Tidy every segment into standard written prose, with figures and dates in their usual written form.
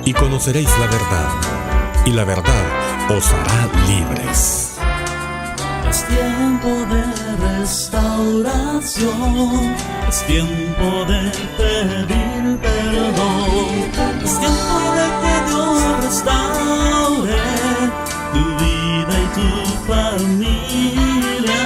y conoceréis la verdad, y la verdad os hará libres. Es tiempo de restauración, es tiempo de pedir perdón, es tiempo de que Dios restaure tu vida y tu familia.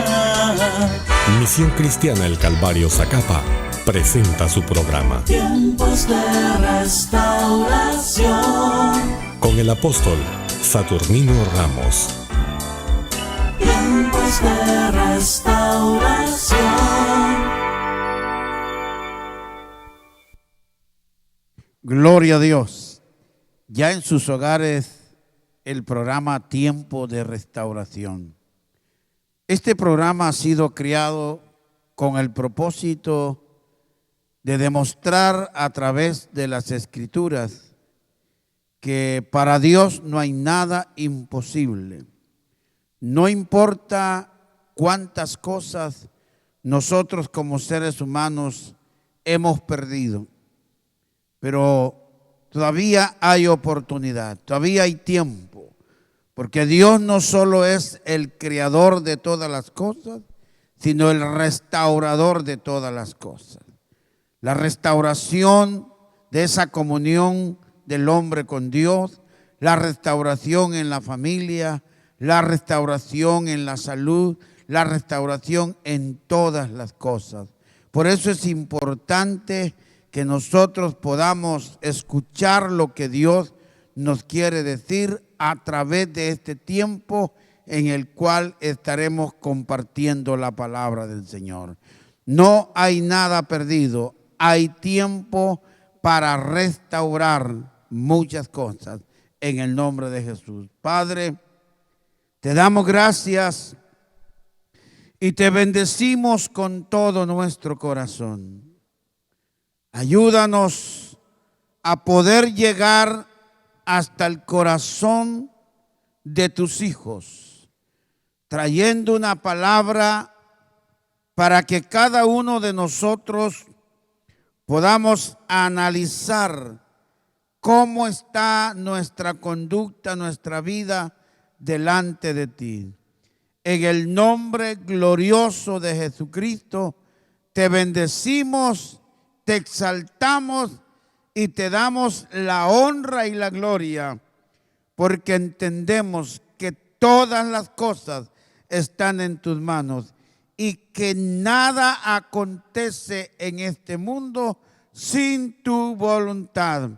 Misión Cristiana El Calvario Zacapa presenta su programa Tiempos de restauración, con el apóstol Saturnino Ramos. tiempos de restauración. Gloria a Dios. Ya en sus hogares el programa Tiempo de Restauración. Este programa ha sido creado con el propósito de demostrar a través de las Escrituras que para Dios no hay nada imposible. No importa cuántas cosas nosotros como seres humanos hemos perdido, pero todavía hay oportunidad, todavía hay tiempo, porque Dios no solo es el creador de todas las cosas, sino el restaurador de todas las cosas. La restauración de esa comunión del hombre con Dios, la restauración en la familia, la restauración en la salud, la restauración en todas las cosas. Por eso es importante que nosotros podamos escuchar lo que Dios nos quiere decir a través de este tiempo en el cual estaremos compartiendo la palabra del Señor. No hay nada perdido, hay tiempo para restaurar muchas cosas en el nombre de Jesús. Padre, te damos gracias y te bendecimos con todo nuestro corazón. Ayúdanos a poder llegar hasta el corazón de tus hijos, trayendo una palabra para que cada uno de nosotros podamos analizar cómo está nuestra conducta, nuestra vida delante de ti. En el nombre glorioso de Jesucristo, te bendecimos, te exaltamos y te damos la honra y la gloria, porque entendemos que todas las cosas están en tus manos y que nada acontece en este mundo sin tu voluntad.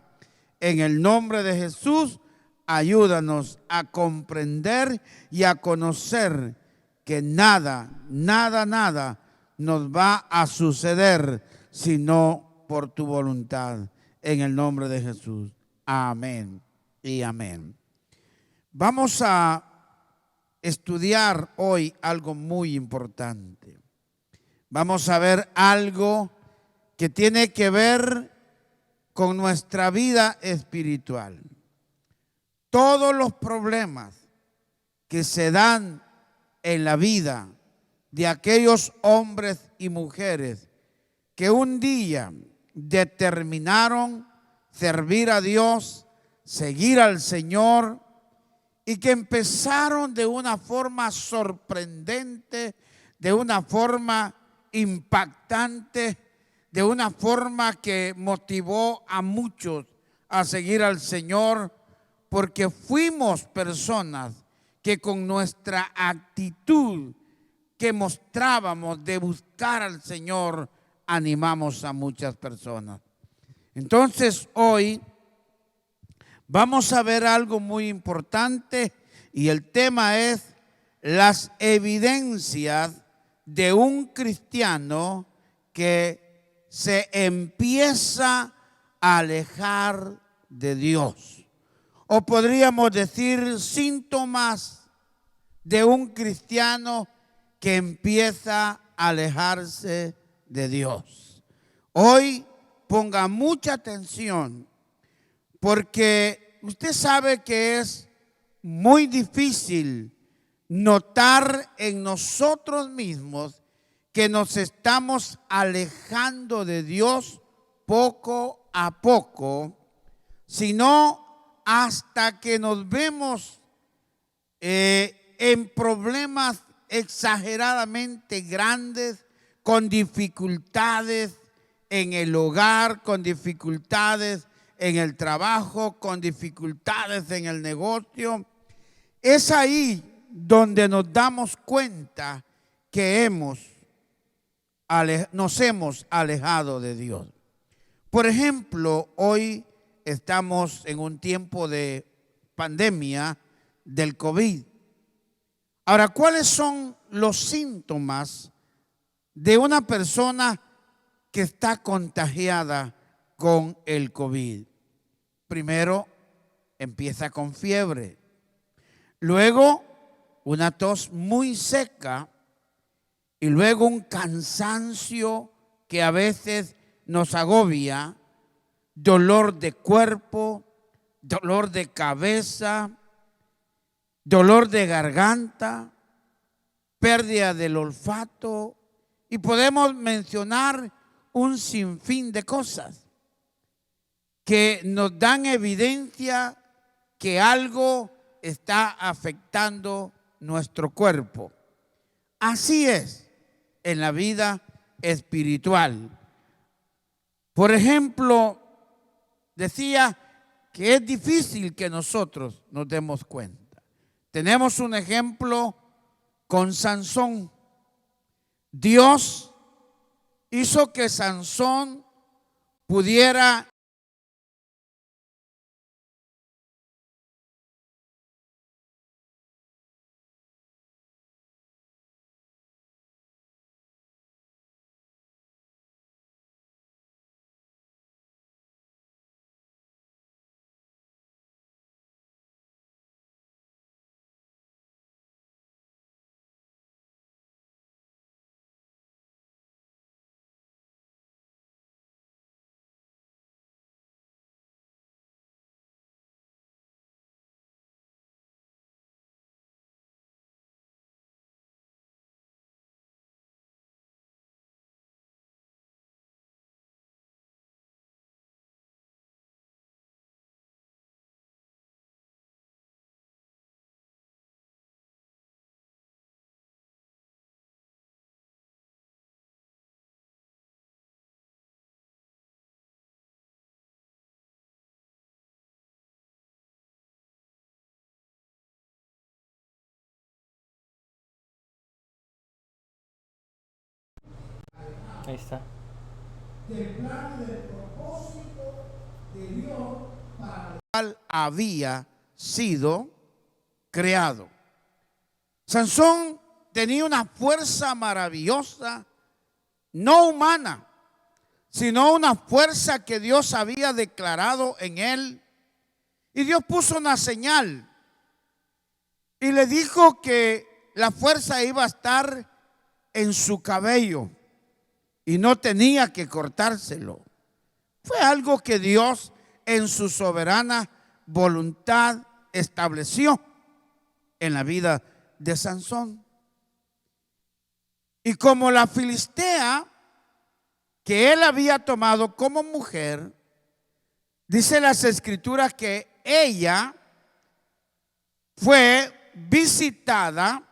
En el nombre de Jesús, ayúdanos a comprender y a conocer que nada nos va a suceder sino por tu voluntad. En el nombre de Jesús. Amén y amén. Vamos a estudiar hoy algo muy importante. Vamos a ver algo que tiene que ver con nuestra vida espiritual. Todos los problemas que se dan en la vida de aquellos hombres y mujeres que un día determinaron servir a Dios, seguir al Señor, y que empezaron de una forma sorprendente, de una forma impactante, de una forma que motivó a muchos a seguir al Señor, porque fuimos personas que con nuestra actitud que mostrábamos de buscar al Señor, animamos a muchas personas. Entonces hoy vamos a ver algo muy importante y el tema es las evidencias de un cristiano que se empieza a alejar de Dios. O podríamos decir síntomas de un cristiano que empieza a alejarse de Dios. Hoy ponga mucha atención, porque usted sabe que es muy difícil notar en nosotros mismos que nos estamos alejando de Dios poco a poco, si no hasta que nos vemos en problemas exageradamente grandes, con dificultades en el hogar, con dificultades en el trabajo, con dificultades en el negocio. Es ahí donde nos damos cuenta que nos hemos alejado de Dios. Por ejemplo, hoy estamos en un tiempo de pandemia del COVID. Ahora, ¿cuáles son los síntomas de una persona que está contagiada con el COVID? Primero, empieza con fiebre. Luego, una tos muy seca. Y luego un cansancio que a veces nos agobia, dolor de cuerpo, dolor de cabeza, dolor de garganta, pérdida del olfato, y podemos mencionar un sinfín de cosas que nos dan evidencia que algo está afectando nuestro cuerpo. Así es en la vida espiritual. Por ejemplo, decía que es difícil que nosotros nos demos cuenta. Tenemos un ejemplo con Sansón. Dios hizo que Sansón pudiera Ahí está. del plan y del propósito de Dios para el cual había sido creado. Sansón tenía una fuerza maravillosa, no humana, sino una fuerza que Dios había declarado en él. Y Dios puso una señal y le dijo que la fuerza iba a estar en su cabello y no tenía que cortárselo. Fue algo que Dios en su soberana voluntad estableció en la vida de Sansón. Y como la filistea que él había tomado como mujer, dice las escrituras que ella fue visitada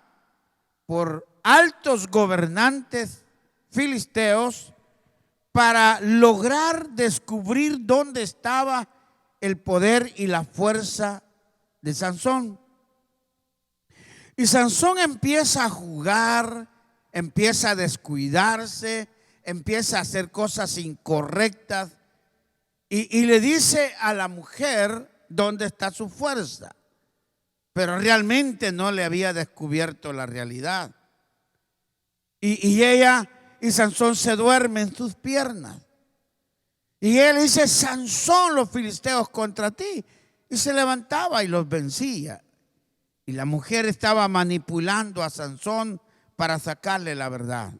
por altos gobernantes filisteos para lograr descubrir dónde estaba el poder y la fuerza de Sansón. Y Sansón empieza a jugar, empieza a descuidarse, empieza a hacer cosas incorrectas y le dice a la mujer dónde está su fuerza, pero realmente no le había descubierto la realidad. Y ella y Sansón se duerme en sus piernas. Y él dice: Sansón, los filisteos contra ti. Y se levantaba y los vencía. Y la mujer estaba manipulando a Sansón para sacarle la verdad.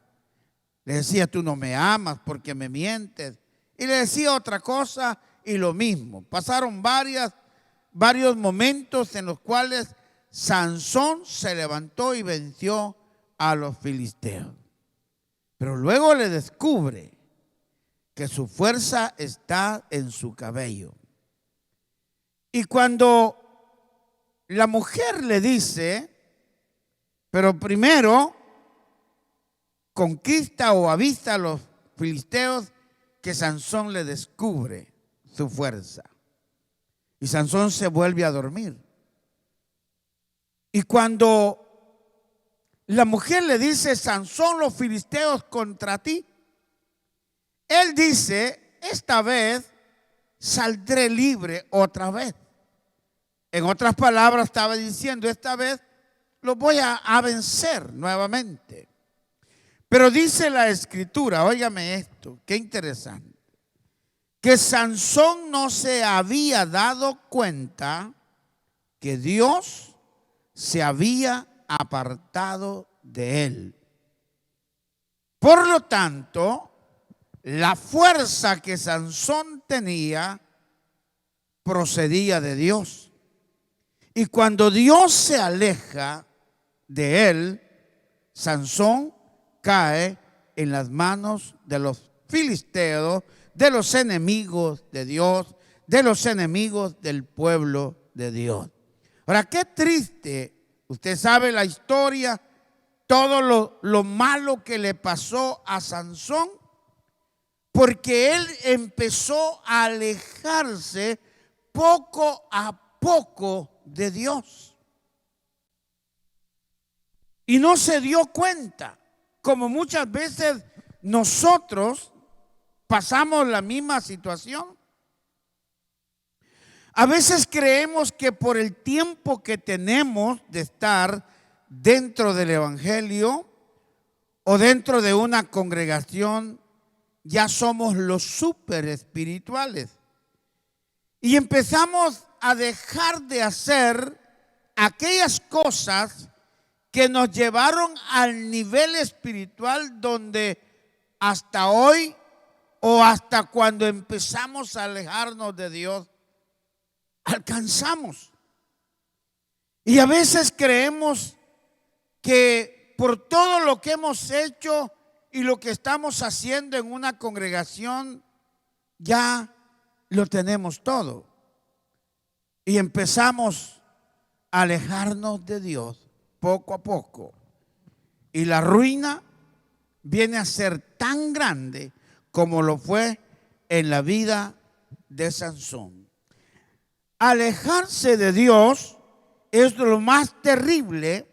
Le decía: tú no me amas porque me mientes. Y le decía otra cosa y lo mismo. Pasaron varios momentos en los cuales Sansón se levantó y venció a los filisteos. Pero luego le descubre que su fuerza está en su cabello. Y cuando la mujer le dice, pero primero conquista o avista a los filisteos, que Sansón le descubre su fuerza. Y Sansón se vuelve a dormir. Y cuando la mujer le dice, Sansón, los filisteos contra ti, él dice, esta vez saldré libre otra vez. En otras palabras estaba diciendo, esta vez los voy a vencer nuevamente. Pero dice la escritura, óigame esto, qué interesante, que Sansón no se había dado cuenta que Dios se había apartado de él. Por lo tanto, la fuerza que Sansón tenía procedía de Dios. Y cuando Dios se aleja de él, Sansón cae en las manos de los filisteos, de los enemigos de Dios, de los enemigos del pueblo de Dios. Ahora, qué triste, usted sabe la historia, todo lo malo que le pasó a Sansón, porque él empezó a alejarse poco a poco de Dios. Y no se dio cuenta, como muchas veces nosotros pasamos la misma situación. A veces creemos que por el tiempo que tenemos de estar dentro del evangelio o dentro de una congregación, ya somos los súper espirituales. Y empezamos a dejar de hacer aquellas cosas que nos llevaron al nivel espiritual donde hasta hoy o hasta cuando empezamos a alejarnos de Dios, alcanzamos. Y a veces creemos que por todo lo que hemos hecho y lo que estamos haciendo en una congregación, ya lo tenemos todo. Y empezamos a alejarnos de Dios poco a poco. Y la ruina viene a ser tan grande como lo fue en la vida de Sansón. Alejarse de Dios es lo más terrible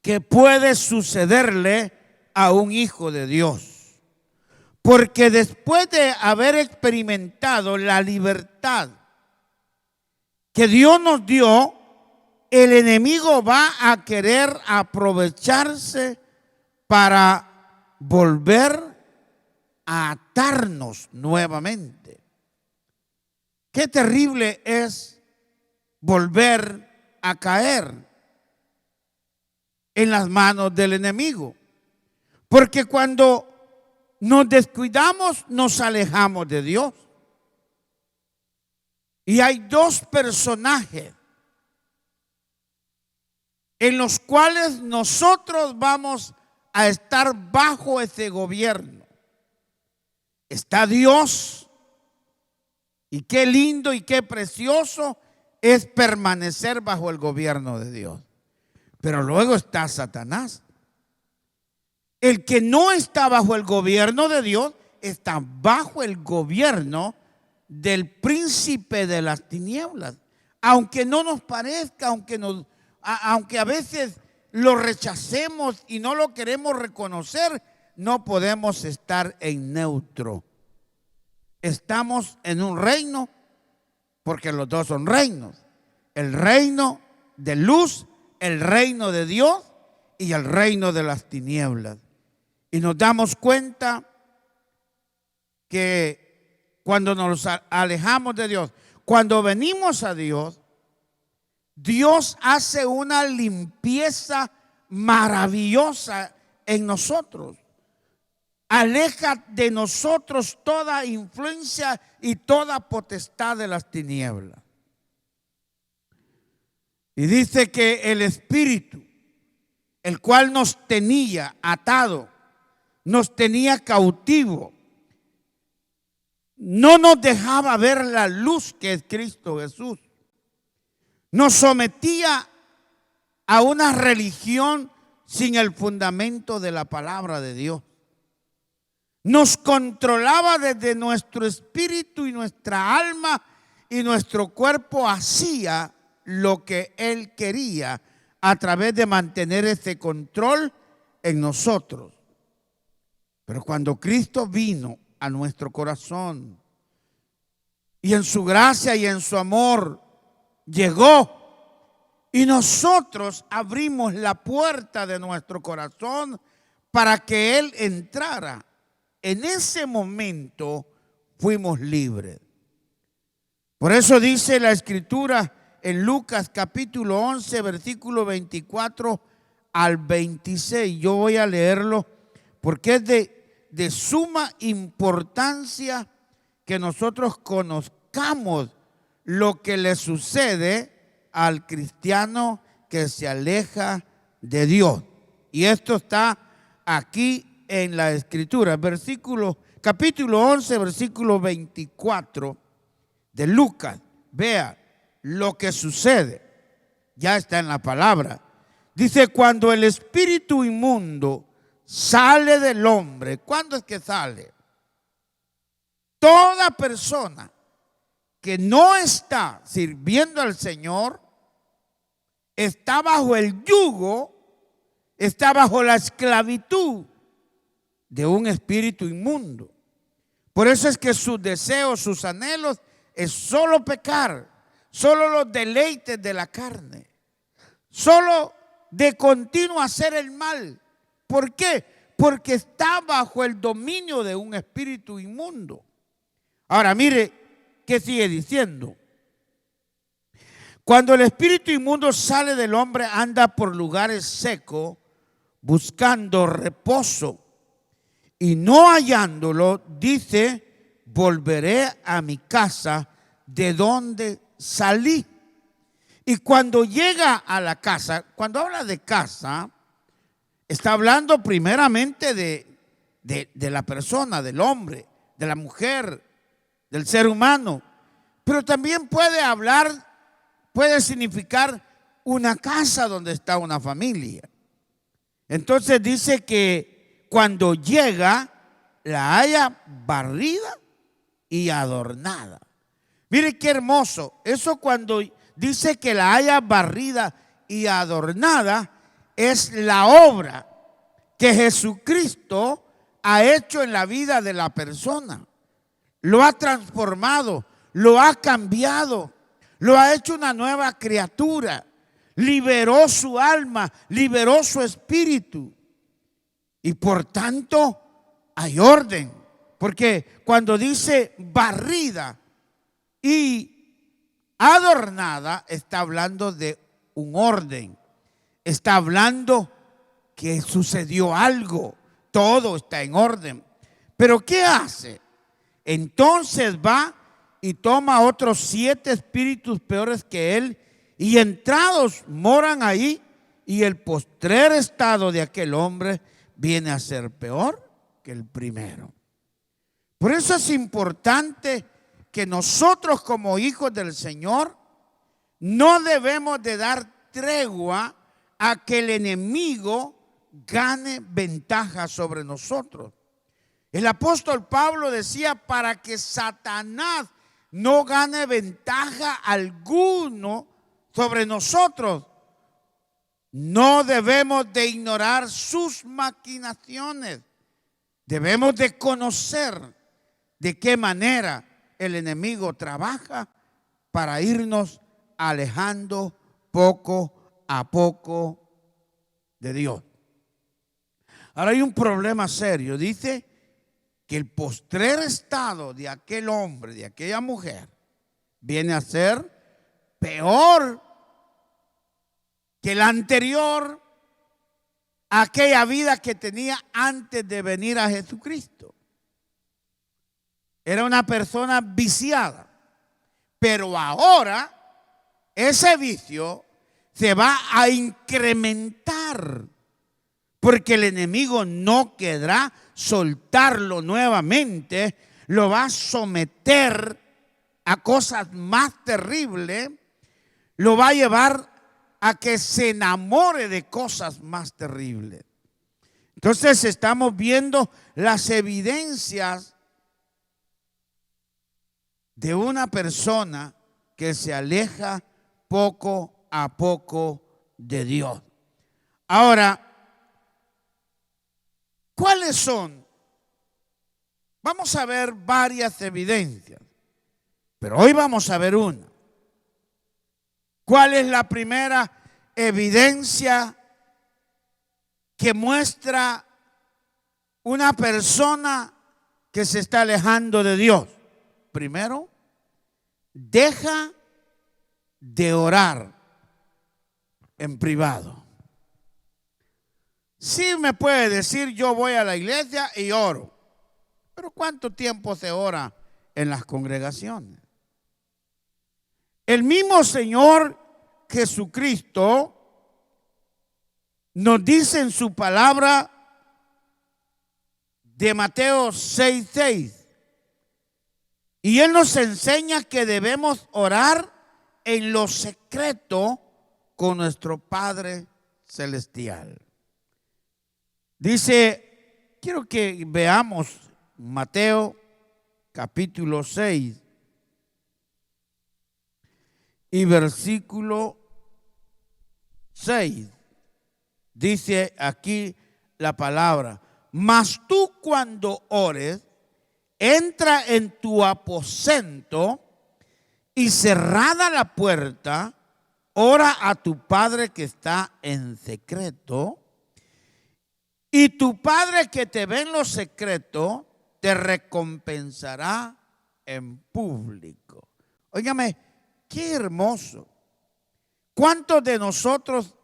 que puede sucederle a un hijo de Dios. Porque después de haber experimentado la libertad que Dios nos dio, el enemigo va a querer aprovecharse para volver a atarnos nuevamente. Qué terrible es volver a caer en las manos del enemigo. Porque cuando nos descuidamos, nos alejamos de Dios. Y hay dos personajes en los cuales nosotros vamos a estar bajo ese gobierno. Está Dios, y qué lindo y qué precioso es permanecer bajo el gobierno de Dios. Pero luego está Satanás. El que no está bajo el gobierno de Dios está bajo el gobierno del príncipe de las tinieblas. Aunque no nos parezca, aunque a veces lo rechacemos y no lo queremos reconocer, no podemos estar en neutro. Estamos en un reino, porque los dos son reinos. El reino de luz, el reino de Dios y el reino de las tinieblas. Y nos damos cuenta que cuando nos alejamos de Dios, cuando venimos a Dios, Dios hace una limpieza maravillosa en nosotros. Aleja de nosotros toda influencia y toda potestad de las tinieblas. Y dice que el Espíritu, el cual nos tenía atado, nos tenía cautivo, no nos dejaba ver la luz que es Cristo Jesús. Nos sometía a una religión sin el fundamento de la palabra de Dios. Nos controlaba desde nuestro espíritu y nuestra alma, y nuestro cuerpo hacía lo que Él quería a través de mantener ese control en nosotros. Pero cuando Cristo vino a nuestro corazón y en su gracia y en su amor llegó, y nosotros abrimos la puerta de nuestro corazón para que Él entrara, en ese momento fuimos libres. Por eso dice la Escritura en Lucas capítulo 11, versículo 24 al 26. Yo voy a leerlo porque es de suma importancia que nosotros conozcamos lo que le sucede al cristiano que se aleja de Dios. Y esto está aquí en la Escritura, capítulo 11, versículo 24 de Lucas. Vea lo que sucede. Ya está en la palabra. Dice, cuando el espíritu inmundo sale del hombre, ¿cuándo es que sale? Toda persona que no está sirviendo al Señor está bajo el yugo, está bajo la esclavitud de un espíritu inmundo. Por eso es que sus deseos, sus anhelos es solo pecar, solo los deleites de la carne, solo de continuo hacer el mal. ¿Por qué? Porque está bajo el dominio de un espíritu inmundo. Ahora mire qué sigue diciendo. Cuando el espíritu inmundo sale del hombre, anda por lugares secos buscando reposo, y no hallándolo, dice, volveré a mi casa de donde salí. Y cuando llega a la casa, cuando habla de casa, está hablando primeramente de la persona, del hombre, de la mujer, del ser humano. Pero también puede significar una casa donde está una familia. Entonces dice que cuando llega, la haya barrida y adornada. Mire qué hermoso. Eso cuando dice que la haya barrida y adornada, es la obra que Jesucristo ha hecho en la vida de la persona. Lo ha transformado, lo ha cambiado, lo ha hecho una nueva criatura. Liberó su alma, liberó su espíritu. Y por tanto hay orden. Porque cuando dice barrida y adornada, está hablando de un orden. Está hablando que sucedió algo. Todo está en orden. Pero ¿qué hace? Entonces va y toma otros 7 espíritus peores que él, y entrados moran ahí, y el postrer estado de aquel hombre viene a ser peor que el primero. Por eso es importante que nosotros como hijos del Señor no debemos de dar tregua a que el enemigo gane ventaja sobre nosotros. El apóstol Pablo decía, para que Satanás no gane ventaja alguno sobre nosotros, no debemos de ignorar sus maquinaciones. Debemos de conocer de qué manera el enemigo trabaja para irnos alejando poco a poco de Dios. Ahora hay un problema serio. Dice que el postrer estado de aquel hombre, de aquella mujer, viene a ser peor que la anterior, aquella vida que tenía antes de venir a Jesucristo. Era una persona viciada, pero ahora ese vicio se va a incrementar, porque el enemigo no querrá soltarlo nuevamente, lo va a someter a cosas más terribles, lo va a llevar a que se enamore de cosas más terribles. Entonces estamos viendo las evidencias de una persona que se aleja poco a poco de Dios. Ahora, ¿cuáles son? Vamos a ver varias evidencias, pero hoy vamos a ver una. ¿Cuál es la primera evidencia que muestra una persona que se está alejando de Dios? Primero, deja de orar en privado. Sí me puede decir, yo voy a la iglesia y oro, pero ¿cuánto tiempo se ora en las congregaciones? El mismo Señor Jesucristo nos dice en su palabra de Mateo 6:6, y Él nos enseña que debemos orar en lo secreto con nuestro Padre Celestial. Dice, quiero que veamos Mateo capítulo 6 y versículo 6. Dice aquí la palabra: mas tú cuando ores, entra en tu aposento y cerrada la puerta, ora a tu Padre que está en secreto, y tu Padre que te ve en lo secreto te recompensará en público. Óigame, qué hermoso. ¿Cuántos de nosotros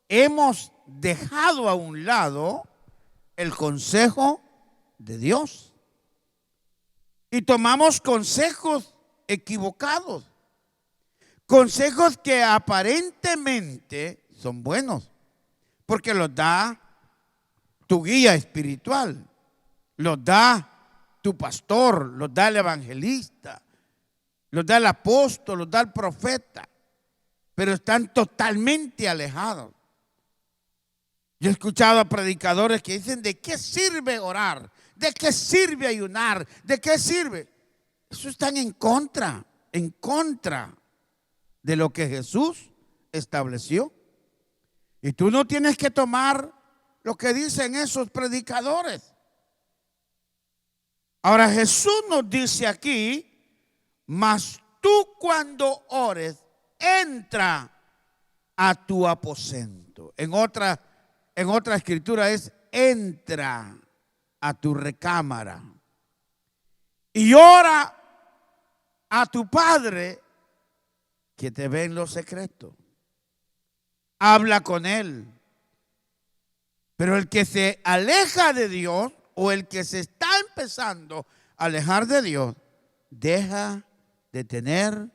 hemos dejado a un lado el consejo de Dios y tomamos consejos equivocados? Consejos que aparentemente son buenos, porque los da tu guía espiritual, los da tu pastor, los da el evangelista, los da el apóstol, los da el profeta, pero están totalmente alejados. Yo he escuchado a predicadores que dicen: ¿de qué sirve orar? ¿De qué sirve ayunar? ¿De qué sirve? Eso están en contra de lo que Jesús estableció. Y tú no tienes que tomar lo que dicen esos predicadores. Ahora Jesús nos dice aquí: mas tú cuando ores, entra a tu aposento. En otra escritura es: entra a tu recámara y ora a tu Padre que te ve en lo secreto. Habla con Él. Pero el que se aleja de Dios, o el que se está empezando a alejar de Dios, deja de tener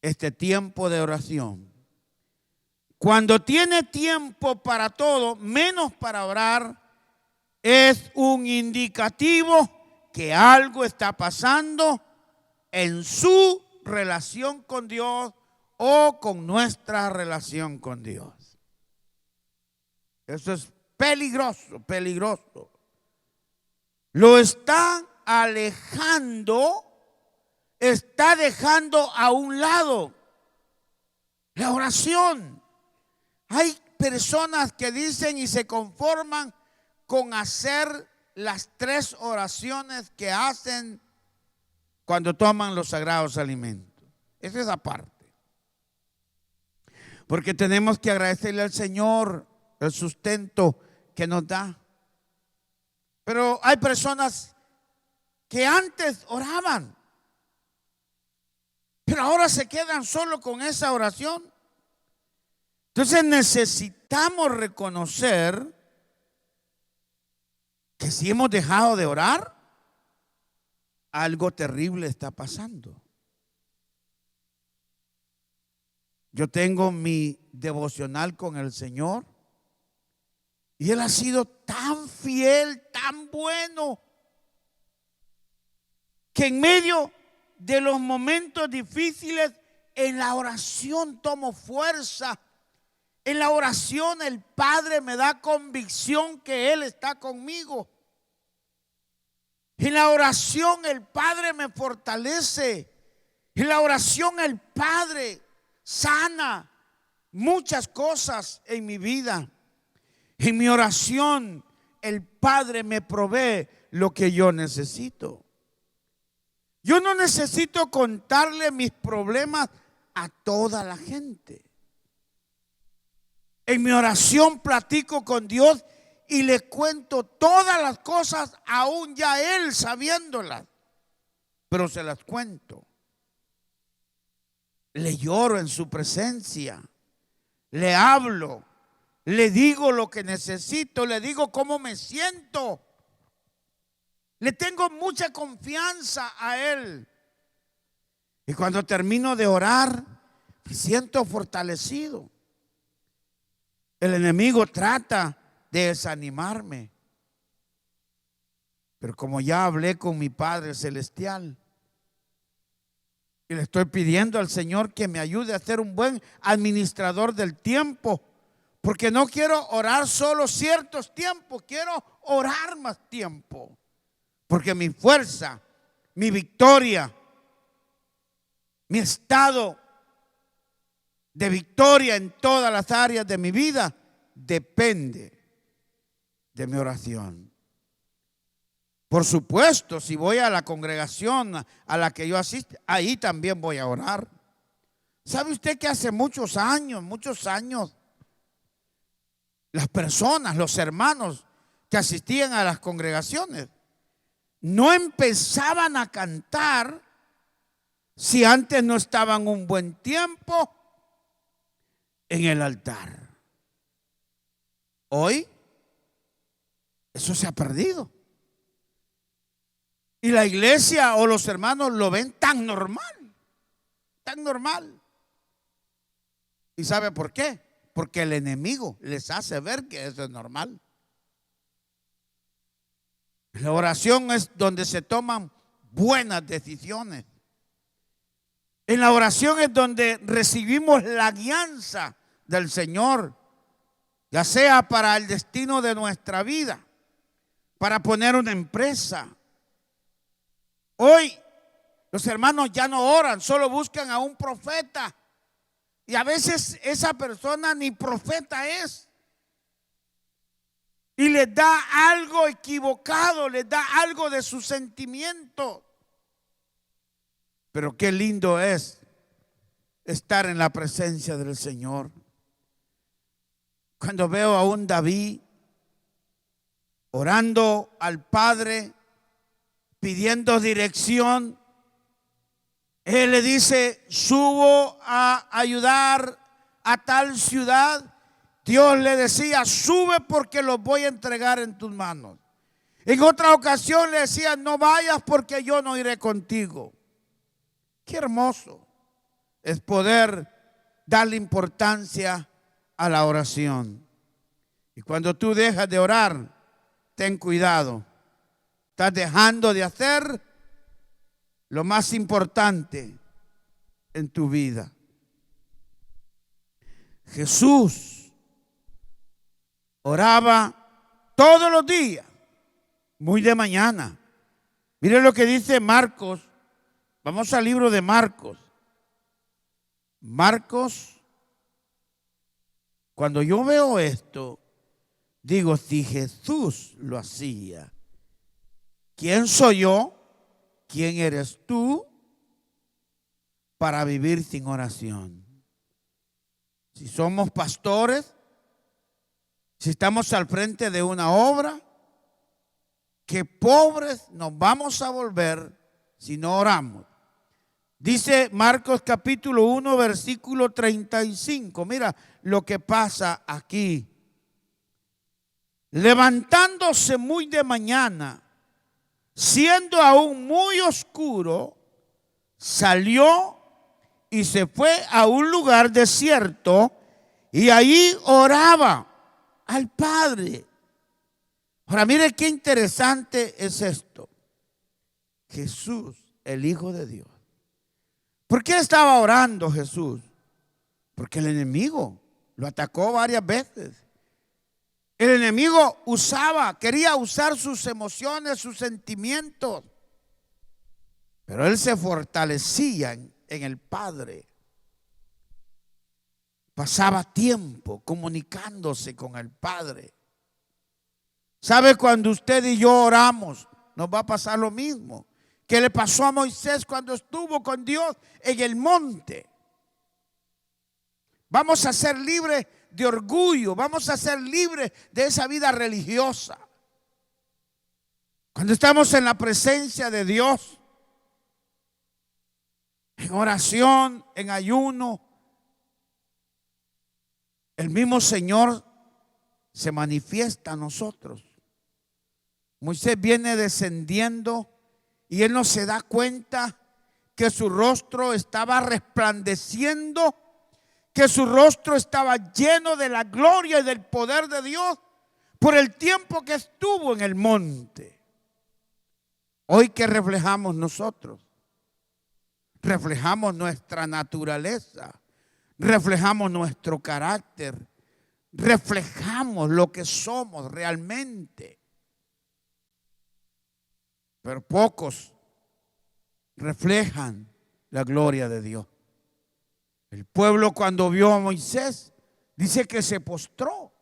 este tiempo de oración. Cuando tiene tiempo para todo, menos para orar, es un indicativo que algo está pasando en su relación con Dios o con nuestra relación con Dios. Eso es peligroso, peligroso. Lo están alejando, está dejando a un lado la oración. Hay personas que dicen y se conforman con hacer las 3 oraciones que hacen cuando toman los sagrados alimentos. Esa es aparte. Porque tenemos que agradecerle al Señor el sustento que nos da. Pero hay personas que antes oraban, pero ahora se quedan solo con esa oración. Entonces necesitamos reconocer que si hemos dejado de orar, algo terrible está pasando. Yo tengo mi devocional con el Señor y Él ha sido tan fiel, tan bueno, que en medio de los momentos difíciles, en la oración tomo fuerza. En la oración el Padre me da convicción que Él está conmigo. En la oración el Padre me fortalece. En la oración el Padre sana muchas cosas en mi vida. En mi oración el Padre me provee lo que yo necesito. Yo no necesito contarle mis problemas a toda la gente. En mi oración platico con Dios y le cuento todas las cosas, aún ya Él sabiéndolas, pero se las cuento. Le lloro en su presencia, le hablo, le digo lo que necesito, le digo cómo me siento. Le tengo mucha confianza a Él. Y cuando termino de orar, me siento fortalecido. El enemigo trata de desanimarme. Pero como ya hablé con mi Padre Celestial, y le estoy pidiendo al Señor que me ayude a ser un buen administrador del tiempo, porque no quiero orar solo ciertos tiempos, quiero orar más tiempo. Porque mi fuerza, mi victoria, mi estado de victoria en todas las áreas de mi vida depende de mi oración. Por supuesto, si voy a la congregación a la que yo asisto, ahí también voy a orar. ¿Sabe usted que hace muchos años, las personas, los hermanos que asistían a las congregaciones, no empezaban a cantar si antes no estaban un buen tiempo en el altar? Hoy eso se ha perdido. Y la iglesia o los hermanos lo ven tan normal, tan normal. ¿Y sabe por qué? Porque el enemigo les hace ver que eso es normal. La oración es donde se toman buenas decisiones. En la oración es donde recibimos la guianza del Señor, ya sea para el destino de nuestra vida, para poner una empresa. Hoy los hermanos ya no oran, solo buscan a un profeta. Y a veces esa persona ni profeta es. Y les da algo equivocado, les da algo de su sentimiento. Pero qué lindo es estar en la presencia del Señor. Cuando veo a un David orando al Padre, pidiendo dirección, él le dice: subo a ayudar a tal ciudad. Dios le decía: sube porque los voy a entregar en tus manos. En otra ocasión le decía: no vayas porque yo no iré contigo. Qué hermoso es poder darle importancia a la oración. Y cuando tú dejas de orar, ten cuidado. Estás dejando de hacer lo más importante en tu vida. Jesús oraba todos los días, muy de mañana. Miren lo que dice Marcos. Vamos al libro de Marcos. Marcos, cuando yo veo esto, digo, si Jesús lo hacía, ¿quién soy yo? ¿Quién eres tú para vivir sin oración? Si somos pastores, si estamos al frente de una obra, qué pobres nos vamos a volver si no oramos. Dice Marcos capítulo 1 versículo 35. Mira lo que pasa aquí. Levantándose muy de mañana, siendo aún muy oscuro, salió y se fue a un lugar desierto y allí oraba al Padre. Ahora mire qué interesante es esto. Jesús el Hijo de Dios. ¿Por qué estaba orando Jesús? Porque el enemigo lo atacó varias veces. El enemigo quería usar sus emociones, sus sentimientos. Pero él se fortalecía en el Padre. Pasaba tiempo comunicándose con el Padre. ¿Sabe? Cuando usted y yo oramos, nos va a pasar lo mismo que le pasó a Moisés cuando estuvo con Dios en el monte. Vamos a ser libres de orgullo, vamos a ser libres de esa vida religiosa. Cuando estamos en la presencia de Dios, en oración, en ayuno, el mismo Señor se manifiesta a nosotros. Moisés viene descendiendo y él no se da cuenta que su rostro estaba resplandeciendo, que su rostro estaba lleno de la gloria y del poder de Dios por el tiempo que estuvo en el monte. Hoy, ¿qué reflejamos nosotros? Reflejamos nuestra naturaleza, reflejamos nuestro carácter, reflejamos lo que somos realmente. Pero pocos reflejan la gloria de Dios. El pueblo, cuando vio a Moisés, dice que se postró,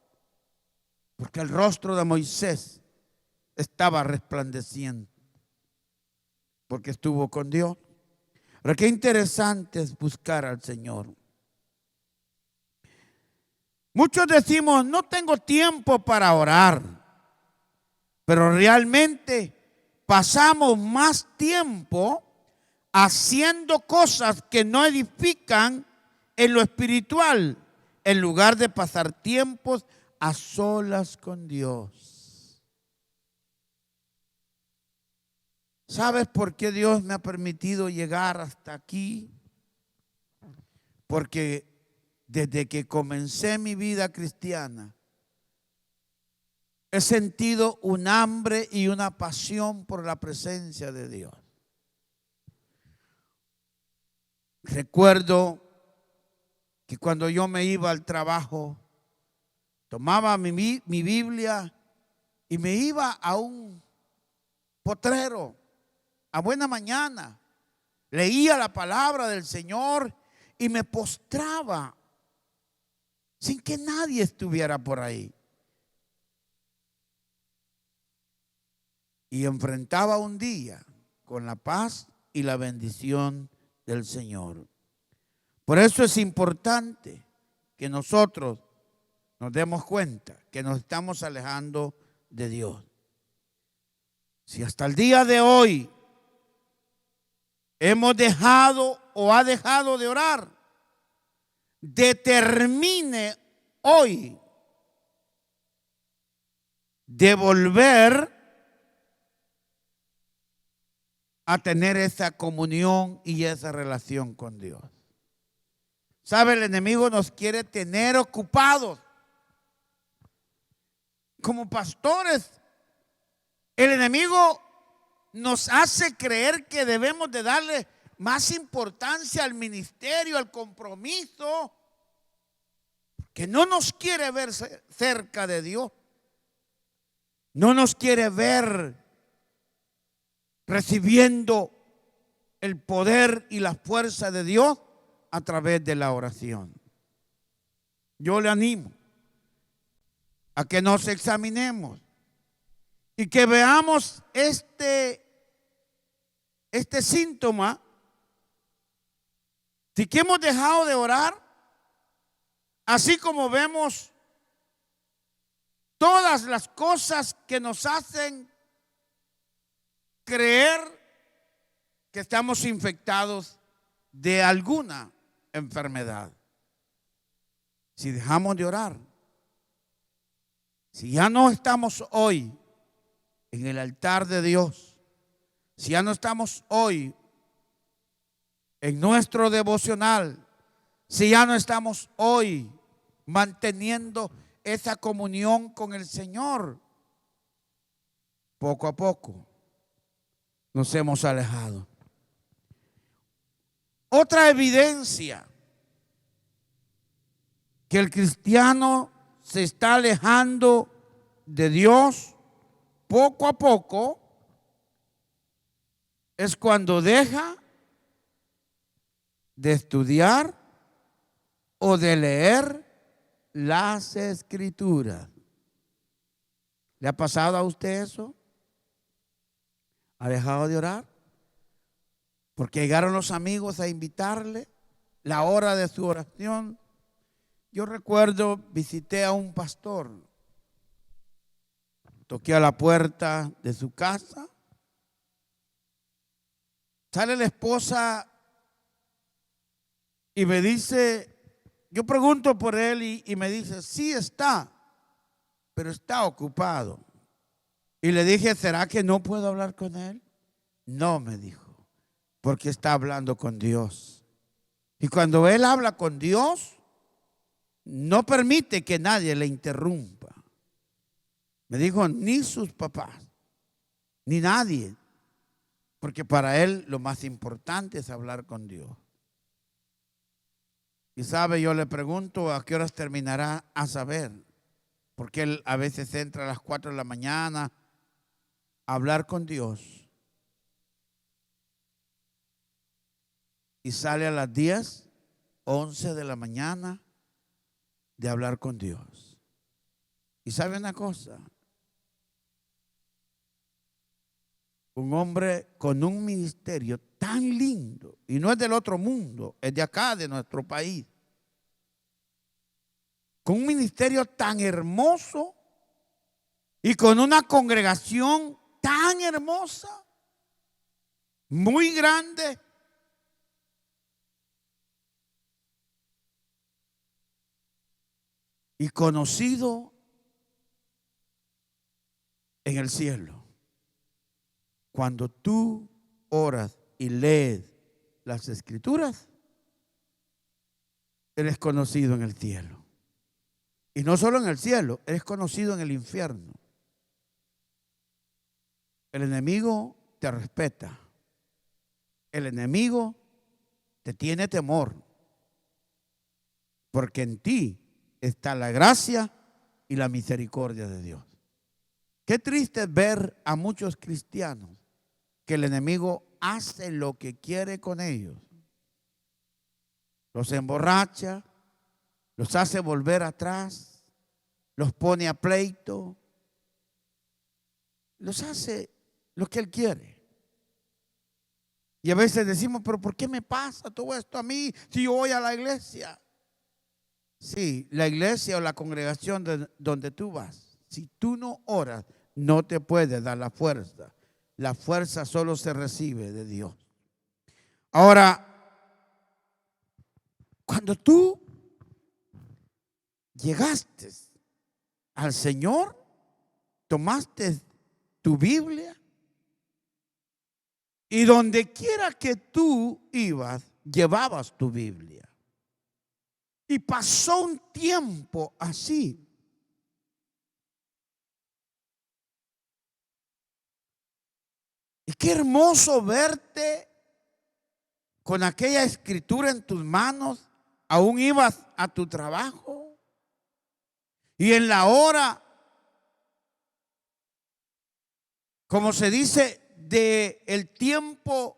porque el rostro de Moisés estaba resplandeciendo, porque estuvo con Dios. Pero qué interesante es buscar al Señor. Muchos decimos, no tengo tiempo para orar, pero realmente pasamos más tiempo haciendo cosas que no edifican en lo espiritual, en lugar de pasar tiempos a solas con Dios. ¿Sabes por qué Dios me ha permitido llegar hasta aquí? Porque desde que comencé mi vida cristiana, he sentido un hambre y una pasión por la presencia de Dios. Recuerdo que cuando yo me iba al trabajo, tomaba mi Biblia y me iba a un potrero a buena mañana. Leía la palabra del Señor y me postraba sin que nadie estuviera por ahí. Y enfrentaba un día con la paz y la bendición del Señor. Por eso es importante que nosotros nos demos cuenta que nos estamos alejando de Dios. Si hasta el día de hoy hemos dejado o ha dejado de orar, determine hoy de volver a tener esa comunión y esa relación con Dios. ¿Sabe? El enemigo nos quiere tener ocupados. Como pastores, el enemigo nos hace creer que debemos de darle más importancia al ministerio, al compromiso, que no nos quiere ver cerca de Dios. No nos quiere ver recibiendo el poder y la fuerza de Dios a través de la oración. Yo le animo a que nos examinemos y que veamos este síntoma de que hemos dejado de orar, así como vemos todas las cosas que nos hacen creer que estamos infectados de alguna enfermedad. Si dejamos de orar, si ya no estamos hoy en el altar de Dios, si ya no estamos hoy en nuestro devocional, si ya no estamos hoy manteniendo esa comunión con el Señor, poco a poco nos hemos alejado. Otra evidencia que el cristiano se está alejando de Dios poco a poco es cuando deja de estudiar o de leer las Escrituras. ¿Le ha pasado a usted eso? ¿Ha dejado de orar? Porque llegaron los amigos a invitarle la hora de su oración. Yo recuerdo, visité a un pastor, toqué a la puerta de su casa, sale la esposa y me dice, yo pregunto por él y me dice, sí está, pero está ocupado. Y le dije, ¿será que no puedo hablar con él? No, me dijo, porque está hablando con Dios. Y cuando él habla con Dios, no permite que nadie le interrumpa. Me dijo, ni sus papás, ni nadie, porque para él lo más importante es hablar con Dios. Y sabe, yo le pregunto a qué horas terminará, a saber, porque él a veces entra a las 4 de la mañana a hablar con Dios y sale a las 10, 11 de la mañana de hablar con Dios. Y sabe una cosa, un hombre con un ministerio tan lindo, y no es del otro mundo, es de acá, de nuestro país, con un ministerio tan hermoso y con una congregación tan hermosa, muy grande. Y conocido en el cielo. Cuando tú oras y lees las Escrituras, eres conocido en el cielo. Y no solo en el cielo, eres conocido en el infierno. El enemigo te respeta. El enemigo te tiene temor. Porque en ti está la gracia y la misericordia de Dios. Qué triste es ver a muchos cristianos que el enemigo hace lo que quiere con ellos. Los emborracha, los hace volver atrás, los pone a pleito, los hace lo que él quiere. Y a veces decimos, pero ¿por qué me pasa todo esto a mí si yo voy a la iglesia? Sí, la iglesia o la congregación donde tú vas, si tú no oras, no te puede dar la fuerza. La fuerza solo se recibe de Dios. Ahora, cuando tú llegaste al Señor, tomaste tu Biblia y donde quiera que tú ibas, llevabas tu Biblia. Y pasó un tiempo así. Y qué hermoso verte con aquella escritura en tus manos. Aún ibas a tu trabajo. Y en la hora, como se dice, de el tiempo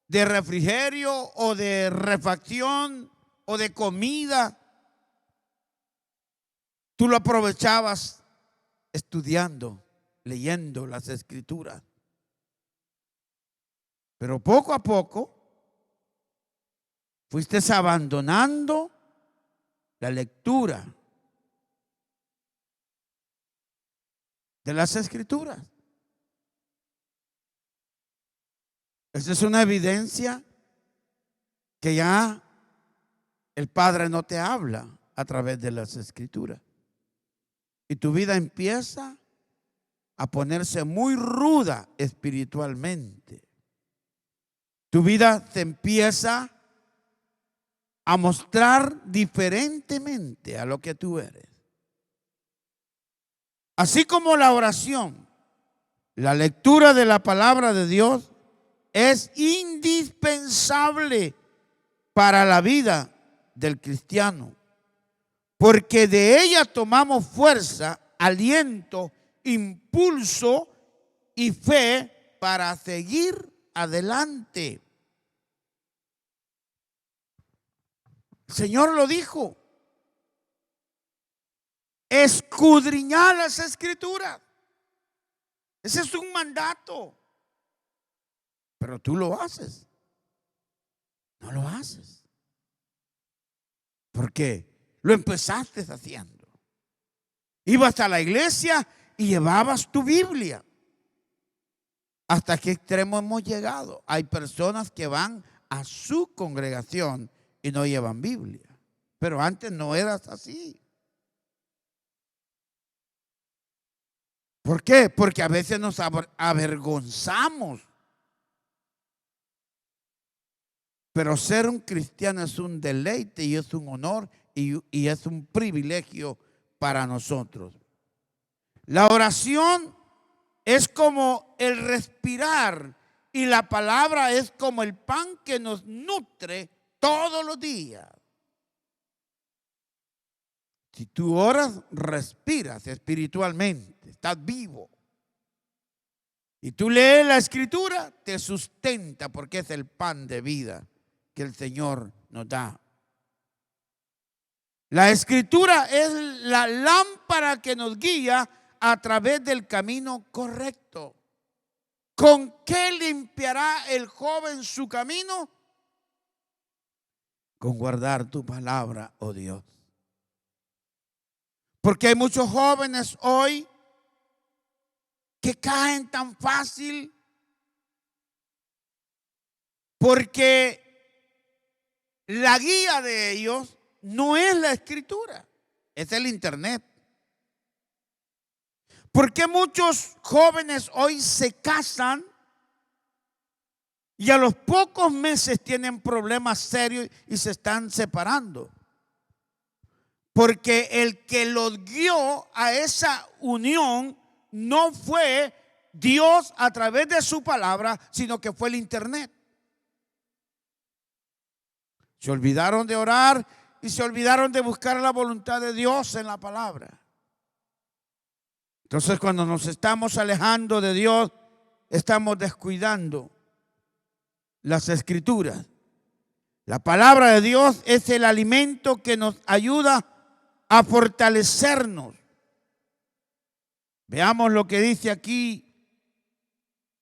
de refrigerio o de refacción o de comida, tú lo aprovechabas estudiando, leyendo las Escrituras. Pero poco a poco fuiste abandonando la lectura de las Escrituras. Esa es una evidencia que ya el Padre no te habla a través de las Escrituras. Y tu vida empieza a ponerse muy ruda espiritualmente. Tu vida se empieza a mostrar diferentemente a lo que tú eres. Así como la oración, la lectura de la palabra de Dios es indispensable para la vida del cristiano, porque de ella tomamos fuerza, aliento, impulso y fe para seguir adelante. El Señor lo dijo. Escudriñar las Escrituras. Ese es un mandato. Pero tú lo haces. No lo haces. ¿Por qué? Lo empezaste haciendo. Ibas a la iglesia y llevabas tu Biblia. ¿Hasta qué extremo hemos llegado? Hay personas que van a su congregación y no llevan Biblia. Pero antes no eras así. ¿Por qué? Porque a veces nos avergonzamos. Pero ser un cristiano es un deleite y es un honor y es un privilegio para nosotros. La oración es como el respirar y la palabra es como el pan que nos nutre todos los días. Si tú oras, respiras espiritualmente, estás vivo. Y tú lees la Escritura, te sustenta porque es el pan de vida que el Señor nos da. La Escritura es la lámpara que nos guía a través del camino correcto. ¿Con qué limpiará el joven su camino? Con guardar tu palabra, oh Dios. Porque hay muchos jóvenes hoy que caen tan fácil porque la guía de ellos no es la Escritura, es el internet. ¿Por qué muchos jóvenes hoy se casan y a los pocos meses tienen problemas serios y se están separando? Porque el que los guió a esa unión no fue Dios a través de su palabra, sino que fue el internet. Se olvidaron de orar y se olvidaron de buscar la voluntad de Dios en la palabra. Entonces, cuando nos estamos alejando de Dios, estamos descuidando las Escrituras. La palabra de Dios es el alimento que nos ayuda a fortalecernos. Veamos lo que dice aquí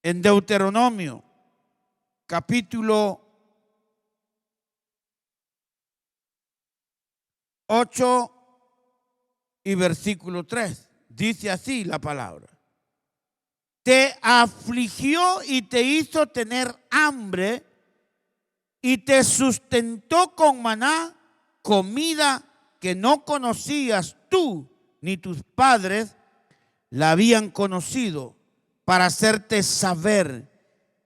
en Deuteronomio, capítulo 8 y versículo 3. Dice así la palabra: te afligió y te hizo tener hambre y te sustentó con maná, comida que no conocías tú ni tus padres la habían conocido, para hacerte saber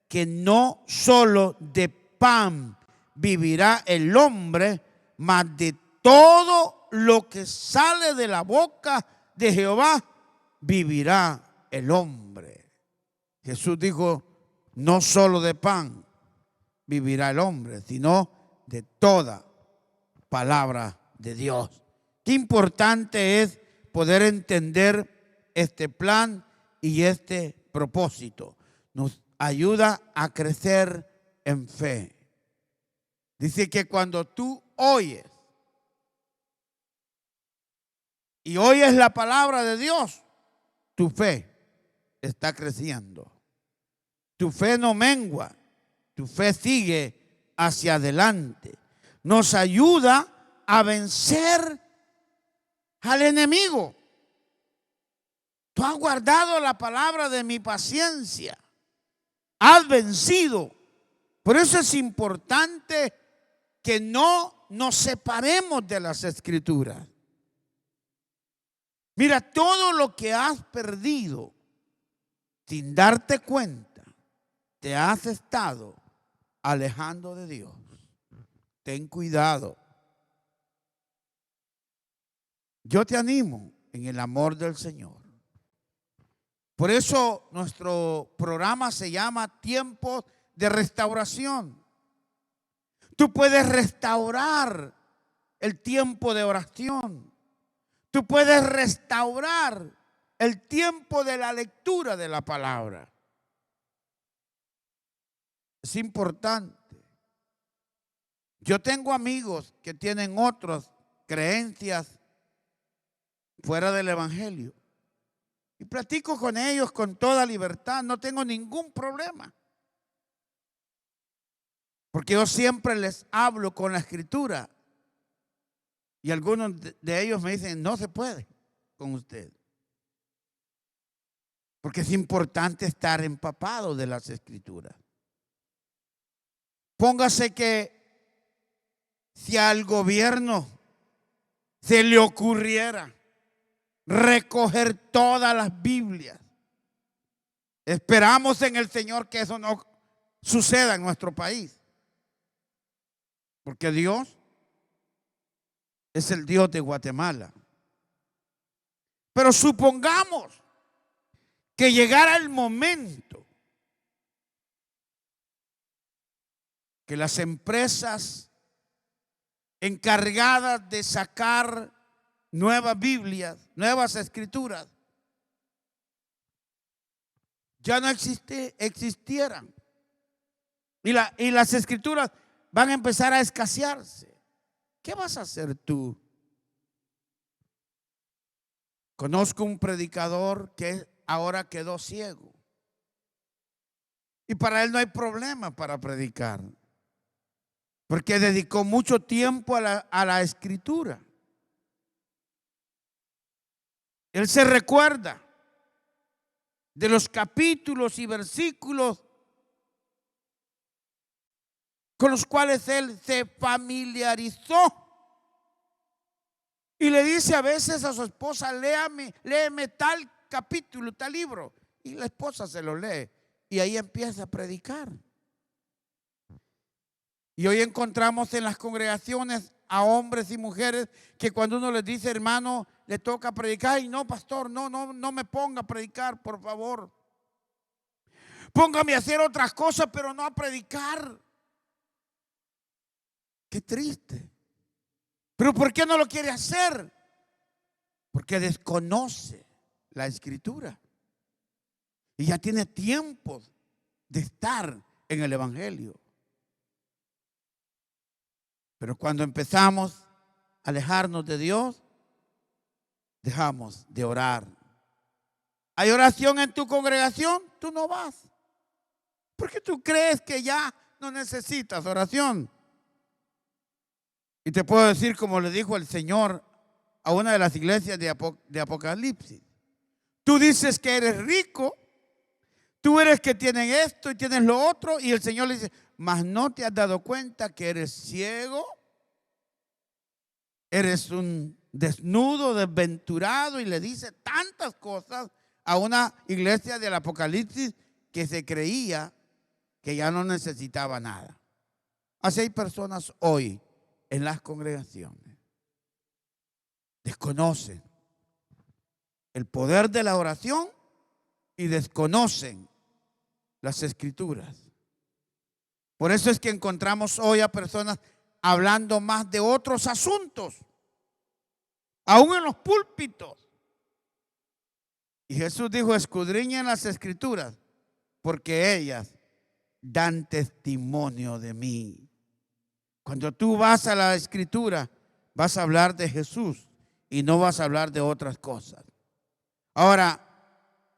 que no solo de pan vivirá el hombre, mas de todo lo que sale de la boca de Jehová vivirá el hombre. Jesús dijo, no solo de pan vivirá el hombre, sino de toda palabra de Dios. Qué importante es poder entender este plan y este propósito. Nos ayuda a crecer en fe. Dice que cuando tú oyes y oyes la palabra de Dios, tu fe está creciendo. Tu fe no mengua, tu fe sigue hacia adelante. Nos ayuda a vencer al enemigo. Tú has guardado la palabra de mi paciencia. Has vencido. Por eso es importante que no nos separemos de las Escrituras. Mira, todo lo que has perdido sin darte cuenta, te has estado alejando de Dios. Ten cuidado. Yo te animo en el amor del Señor. Por eso nuestro programa se llama Tiempos de Restauración. Tú puedes restaurar el tiempo de oración. Tú puedes restaurar el tiempo de la lectura de la palabra. Es importante. Yo tengo amigos que tienen otras creencias fuera del evangelio. Y platico con ellos con toda libertad. No tengo ningún problema. Porque yo siempre les hablo con la escritura. Y algunos de ellos me dicen, no se puede con usted. Porque es importante estar empapado de las escrituras. Póngase que si al gobierno se le ocurriera recoger todas las Biblias, esperamos en el Señor que eso no suceda en nuestro país. Porque Dios es el Dios de Guatemala. Pero supongamos que llegara el momento que las empresas encargadas de sacar nuevas Biblias, nuevas escrituras, ya no existieran. Y las escrituras van a empezar a escasearse. ¿Qué vas a hacer tú? Conozco un predicador que ahora quedó ciego. Y para él no hay problema para predicar. Porque dedicó mucho tiempo a la escritura. Él se recuerda de los capítulos y versículos con los cuales él se familiarizó. Y le dice a veces a su esposa, léeme tal capítulo, tal libro. Y la esposa se lo lee. Y ahí empieza a predicar. Y hoy encontramos en las congregaciones a hombres y mujeres que cuando uno les dice, hermano, le toca predicar. Y no, pastor, no me ponga a predicar, por favor. Póngame a hacer otras cosas, pero no a predicar. Qué triste. ¿Pero por qué no lo quiere hacer? Porque desconoce la escritura. Y ya tiene tiempo de estar en el evangelio. Pero cuando empezamos a alejarnos de Dios, dejamos de orar. ¿Hay oración en tu congregación? Tú no vas. Porque tú crees que ya no necesitas oración. Y te puedo decir como le dijo el Señor a una de las iglesias de Apocalipsis. Tú dices que eres rico, tú eres que tienes esto y tienes lo otro, y el Señor le dice, mas no te has dado cuenta que eres ciego, eres un desnudo, desventurado, y le dice tantas cosas a una iglesia del Apocalipsis que se creía que ya no necesitaba nada. Así hay personas hoy en las congregaciones. Desconocen el poder de la oración y desconocen las escrituras. Por eso es que encontramos hoy a personas hablando más de otros asuntos, aún en los púlpitos. Y Jesús dijo, escudriñen las escrituras, porque ellas dan testimonio de mí. Cuando tú vas a la escritura, vas a hablar de Jesús y no vas a hablar de otras cosas. Ahora,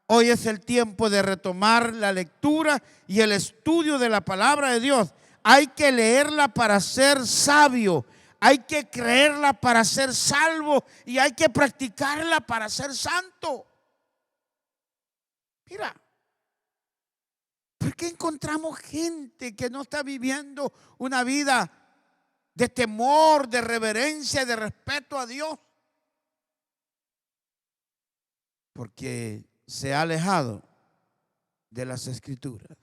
hoy es el tiempo de retomar la lectura y el estudio de la palabra de Dios. Hay que leerla para ser sabio, hay que creerla para ser salvo y hay que practicarla para ser santo. Mira, ¿por qué encontramos gente que no está viviendo una vida de temor, de reverencia, de respeto a Dios? Porque se ha alejado de las escrituras.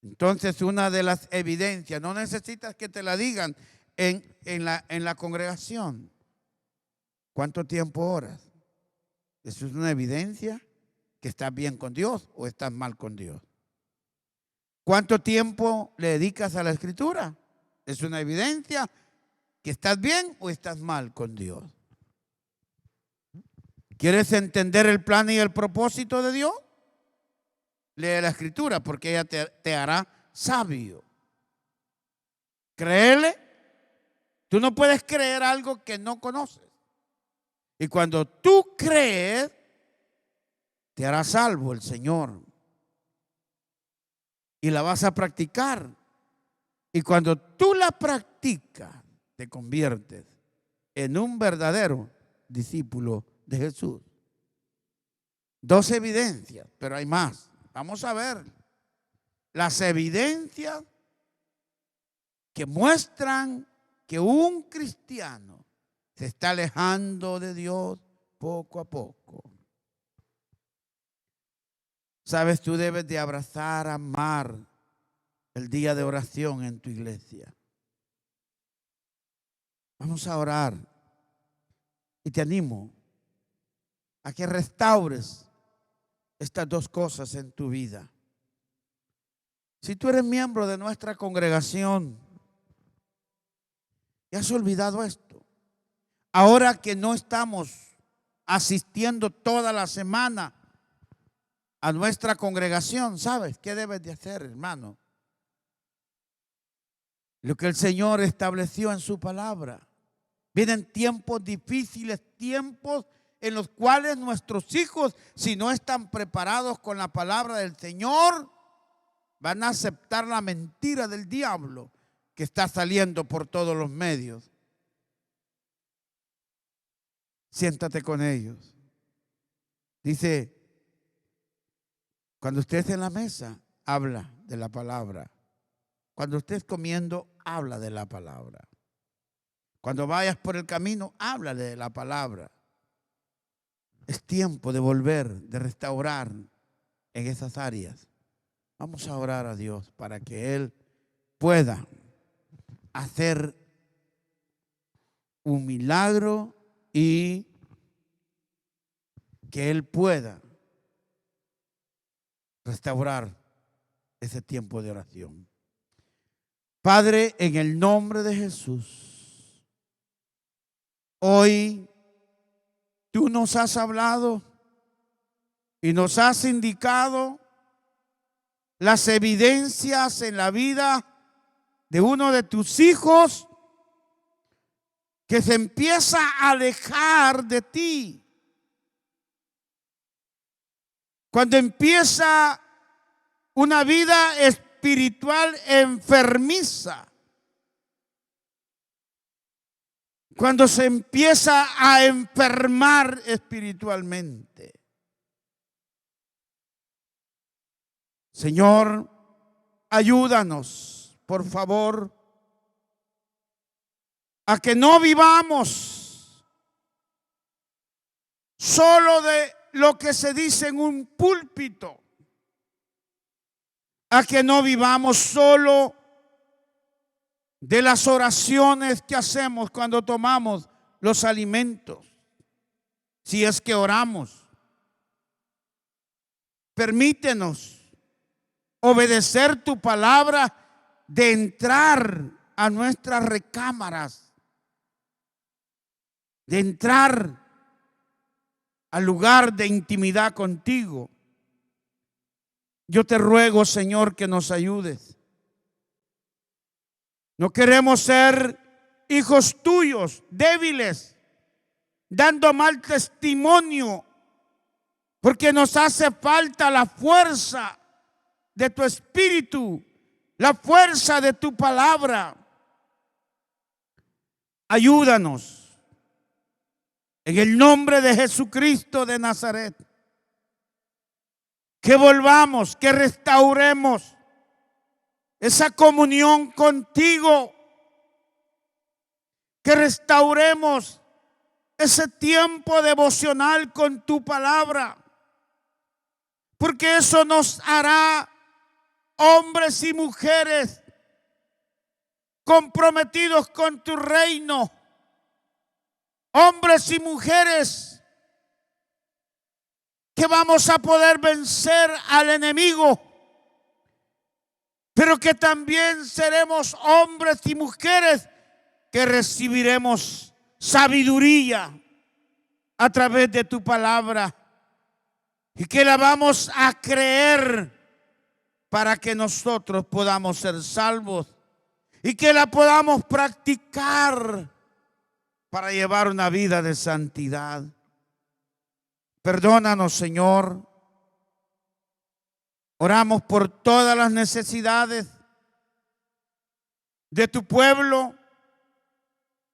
Entonces, una de las evidencias, no necesitas que te la digan en la congregación. ¿Cuánto tiempo oras? Eso es una evidencia que estás bien con Dios o estás mal con Dios. ¿Cuánto tiempo le dedicas a la escritura? Es una evidencia que estás bien o estás mal con Dios. ¿Quieres entender el plan y el propósito de Dios? Lee la Escritura porque ella te hará sabio. Créele. Tú no puedes creer algo que no conoces. Y cuando tú crees, te hará salvo el Señor. Y la vas a practicar. Y cuando tú la practicas, te conviertes en un verdadero discípulo de Jesús. 2 evidencias, pero hay más. Vamos a ver las evidencias que muestran que un cristiano se está alejando de Dios poco a poco. Sabes, tú debes de abrazar, amar el día de oración en tu iglesia. Vamos a orar y te animo a que restaures estas 2 cosas en tu vida. Si tú eres miembro de nuestra congregación y has olvidado esto, ahora que no estamos asistiendo toda la semana a nuestra congregación, ¿sabes qué debes de hacer, hermano? Lo que el Señor estableció en su palabra. Vienen tiempos difíciles, tiempos en los cuales nuestros hijos, si no están preparados con la palabra del Señor, van a aceptar la mentira del diablo que está saliendo por todos los medios. Siéntate con ellos. Dice, cuando estés en la mesa, habla de la palabra. Cuando estés comiendo, habla de la palabra. Cuando vayas por el camino, háblale de la palabra. Es tiempo de volver, de restaurar en esas áreas. Vamos a orar a Dios para que Él pueda hacer un milagro y que Él pueda restaurar ese tiempo de oración. Padre, en el nombre de Jesús, hoy tú nos has hablado y nos has indicado las evidencias en la vida de uno de tus hijos que se empieza a alejar de ti. Cuando empieza una vida espiritual enfermiza. Cuando se empieza a enfermar espiritualmente. Señor, ayúdanos, por favor, a que no vivamos solo de lo que se dice en un púlpito, a que no vivamos solo de las oraciones que hacemos cuando tomamos los alimentos, si es que oramos. Permítenos obedecer tu palabra, de entrar a nuestras recámaras, de entrar al lugar de intimidad contigo. Yo te ruego, Señor, que nos ayudes. No queremos ser hijos tuyos, débiles, dando mal testimonio, porque nos hace falta la fuerza de tu espíritu, la fuerza de tu palabra. Ayúdanos en el nombre de Jesucristo de Nazaret, que volvamos, que restauremos esa comunión contigo, que restauremos ese tiempo devocional con tu palabra, porque eso nos hará hombres y mujeres comprometidos con tu reino, hombres y mujeres que vamos a poder vencer al enemigo. pero que también seremos hombres y mujeres que recibiremos sabiduría a través de tu palabra y que la vamos a creer para que nosotros podamos ser salvos y que la podamos practicar para llevar una vida de santidad. Perdónanos, Señor. Oramos por todas las necesidades de tu pueblo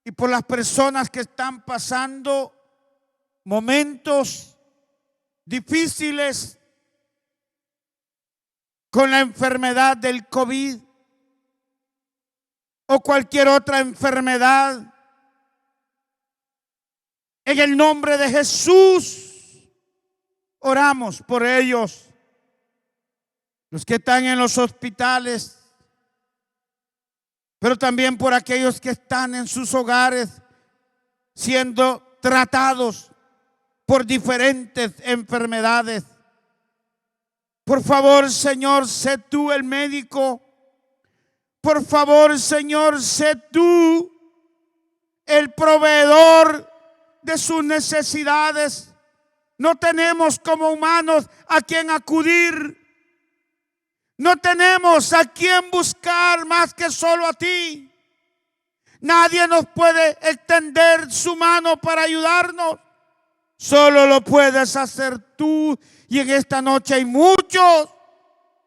y por las personas que están pasando momentos difíciles con la enfermedad del COVID o cualquier otra enfermedad. En el nombre de Jesús oramos por ellos, los que están en los hospitales, pero también por aquellos que están en sus hogares siendo tratados por diferentes enfermedades. Por favor, Señor, sé tú el médico. Por favor, Señor, sé tú el proveedor de sus necesidades. No tenemos como humanos a quien acudir. No tenemos a quien buscar más que solo a ti. Nadie nos puede extender su mano para ayudarnos. Solo lo puedes hacer tú. Y en esta noche hay muchos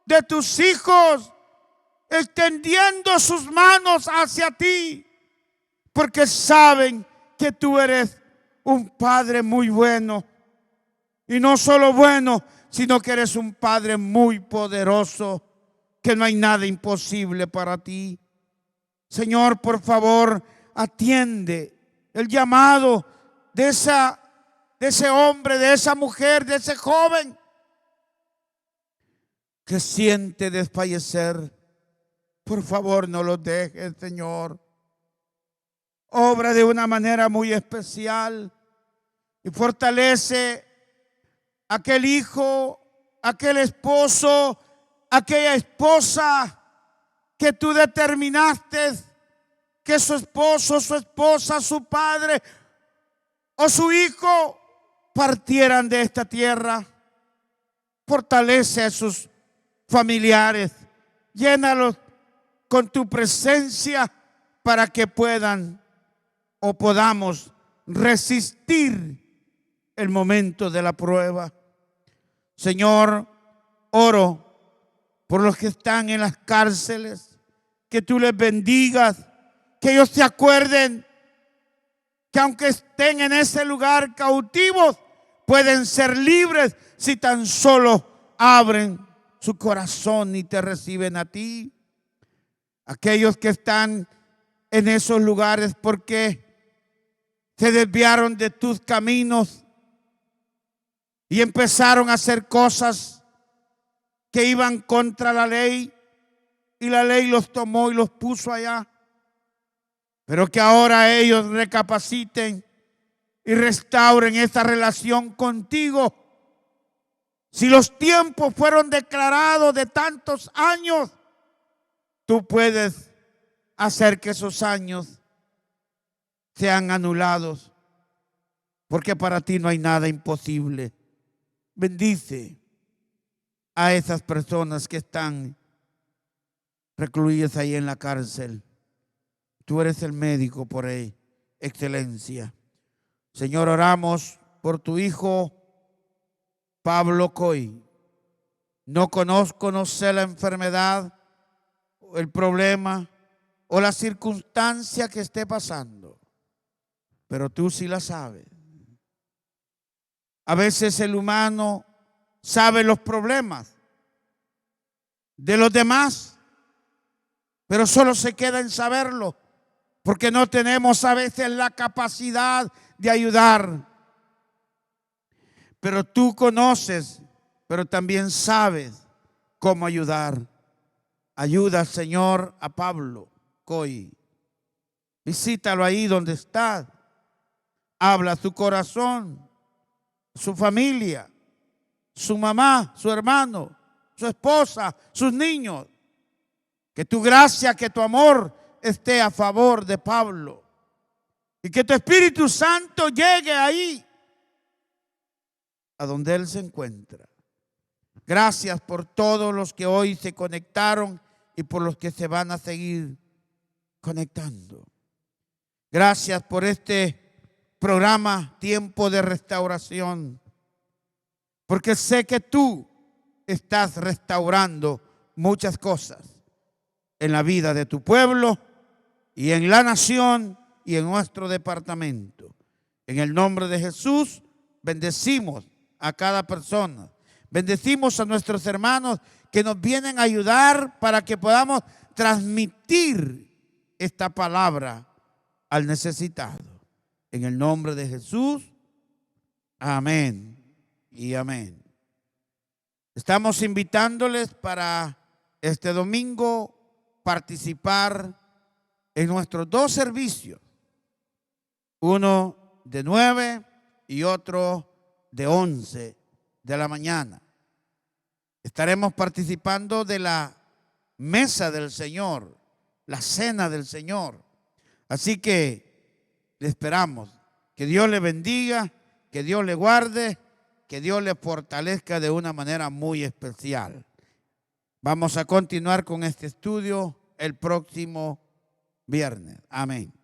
de tus hijos extendiendo sus manos hacia ti, porque saben que tú eres un Padre muy bueno. Y no solo bueno, sino que eres un Padre muy poderoso, que no hay nada imposible para ti. Señor, por favor, atiende el llamado de ese hombre, de esa mujer, de ese joven que siente desfallecer. Por favor, no los dejes, Señor. Obra de una manera muy especial y fortalece aquel hijo, aquel esposo, aquella esposa que tú determinaste que su esposo, su esposa, su padre o su hijo partieran de esta tierra. Fortalece a sus familiares, llénalos con tu presencia para que puedan o podamos resistir el momento de la prueba. Señor, oro por los que están en las cárceles, que tú les bendigas, que ellos se acuerden que aunque estén en ese lugar cautivos, pueden ser libres si tan solo abren su corazón y te reciben a ti. Aquellos que están en esos lugares porque se desviaron de tus caminos y empezaron a hacer cosas que iban contra la ley, y la ley los tomó y los puso allá. Pero que ahora ellos recapaciten y restauren esta relación contigo. Si los tiempos fueron declarados de tantos años, tú puedes hacer que esos años sean anulados, porque para ti no hay nada imposible. Bendice a esas personas que están recluidas ahí en la cárcel. Tú eres el médico por excelencia. Señor, oramos por tu hijo Pablo Coy. No conozco, no sé la enfermedad, el problema o la circunstancia que esté pasando, pero tú sí la sabes. A veces el humano sabe los problemas de los demás, pero solo se queda en saberlo, porque no tenemos a veces la capacidad de ayudar. Pero tú conoces, pero también sabes cómo ayudar. Ayuda, Señor, a Pablo Coy. Visítalo ahí donde está. Habla a su corazón, su familia, su mamá, su hermano, su esposa, sus niños. Que tu gracia, que tu amor esté a favor de Pablo. Y que tu Espíritu Santo llegue ahí, a donde él se encuentra. Gracias por todos los que hoy se conectaron y por los que se van a seguir conectando. Gracias por este programa Tiempo de Restauración, porque sé que tú estás restaurando muchas cosas en la vida de tu pueblo y en la nación y en nuestro departamento. En el nombre de Jesús, bendecimos a cada persona. Bendecimos a nuestros hermanos que nos vienen a ayudar para que podamos transmitir esta palabra al necesitado. En el nombre de Jesús, amén y amén. Estamos invitándoles para este domingo participar en nuestros dos servicios. Uno de 9 y otro de 11 de la mañana. Estaremos participando de la mesa del Señor, la cena del Señor. Así que le esperamos. Que Dios le bendiga, que Dios le guarde, que Dios le fortalezca de una manera muy especial. Vamos a continuar con este estudio el próximo viernes. Amén.